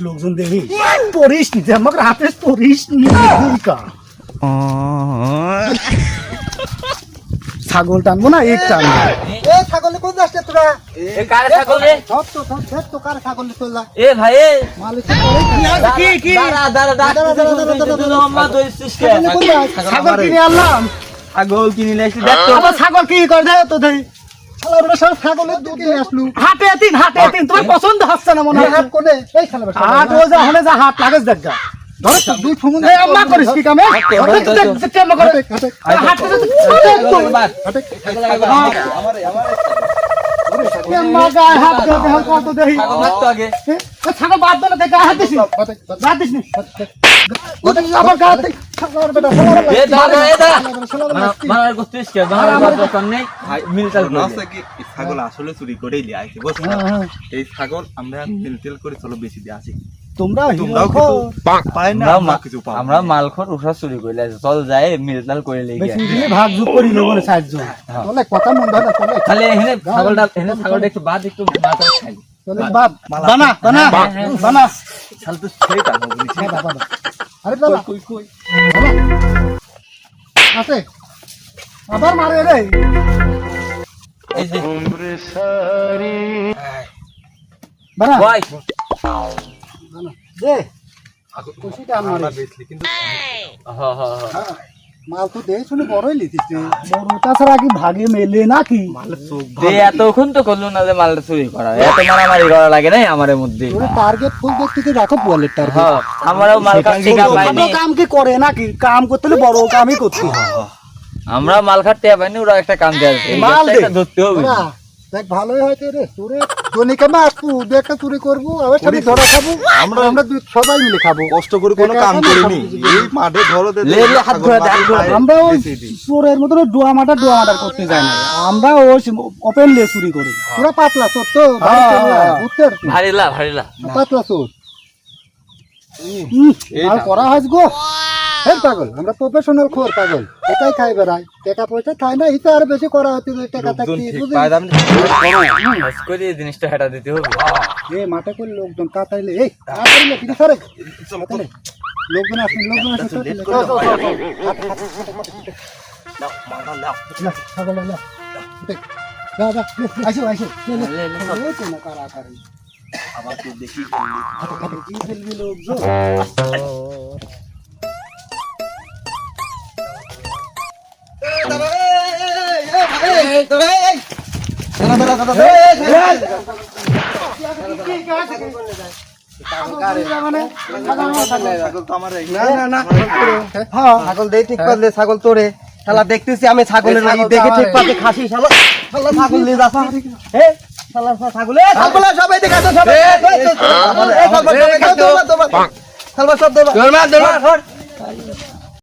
লোকজন দেখিস পড়িস নি আমাকে হাতে পড়িস নি ছাগল টানবো না এক টানবো ছাগলে কোন যাচ্ছে তোরা ছাগল কিনে আনলাম ছাগল কিনে ছাগল কি করে দেয় তো হাতে তিন তোমার পছন্দ হচ্ছে না মনে হয় হাত করে এই হাত ও যা হলে যা হাত লাগেজ দেখ গা ধর দুই ফুমুন দে আম্মা করিস কি কামে কেমন করে হাত আমারে মাগা হাত দে হাত কত দেই তো আগে ছাগল বাদ দে না গায়ে হাত দিস বাদ দিস নি ওটা আবার গায়ে হাত ছাগল বেটা এ দা মারার করছিস কে মারার দরকার নেই মিলটাল না কি ছাগল আসলে চুরি করেই লিয়ে আইছে বুঝছ এই ছাগল আমরা মিলতেল করে চলো বেশি দিয়ে আসি তোমরাও পায় না আমরা মালখর উঠা চুরি কইলা চল যায় মিলটাল করে লই গিয়া বেশি ভাগ যোগ করি লোগরে সাহায্য তোলে কথা মন দাদা তোলে খালি এখানে ছাগলটা একটু বাদ একটু মাথা খাই তোলে বাদ বানা ছাল তো সেইটা বলছি বাবা আরে বাবা কই আছে আবার মারে রে এই যে উমরে সারি বানা ভাই বানা দে খুশিটা আমরা বেচলি কিন্তু হ্যাঁ মাল তো দে শুনে বড়ই লিতিস বড়টা ছাড়া কি ভাগে মেলে নাকি মাল চোখ দে এতক্ষণ তো করলো না যে মালটা চুরি করা এত মারামারি করা লাগে না আমাদের মধ্যে তোর টার্গেট ফুল দেখতে রাখো ওয়ালেট টার্গেট হ্যাঁ আমারও মাল কাটিকা পাইনি কাম কি করে নাকি কাম করতে হলে বড় কামই করতে আমরা মাল কাটতে পাইনি ওরা একটা কাম দেয় মালটা ধরতে হবে দেখ ভালোই হয়তো রে তোরে জনিকে মাছ তুই একটা চুরি করব আবার সাথে ধরা খাবো আমরা সবাই মিলে খাবো কষ্ট করে কোনো কাম করিনি এই মাঠে ধরো দে হাত ধরে আমরা ওই চোরের মত ডোয়া মাটার করতে যাই না আমরা ওই ওপেনলি চুরি করি পুরো পাতলা চোর তো ভারিলা পাতলা চোর আর করা হয় গো এই পাগল আমরা প্রফেশনাল খোর পাগল এটাই খাই বেড়াই টাকা পয়সা খাই না এটা আর বেশি করা হচ্ছে টাকা থাকি বুঝলি জিনিসটা হেটা দিতে হবে এই মাঠে করে লোকজন কাটাইলে এই কাটাইলে কি করে লোকজন আসেন নাও মাথা নাও পাগল নাও দাদা আইসো না কারা করে আবার তুই দেখি কি ফেলবি লোকজন ছাগল দে ঠিক করলে ছাগল তোরে শালা দেখতেছি আমি ছাগলের দেখে ঠিক পাতে খাসি শালা ছাগল নিয়ে যাস ছাগল সবাই দেখা তো সবাই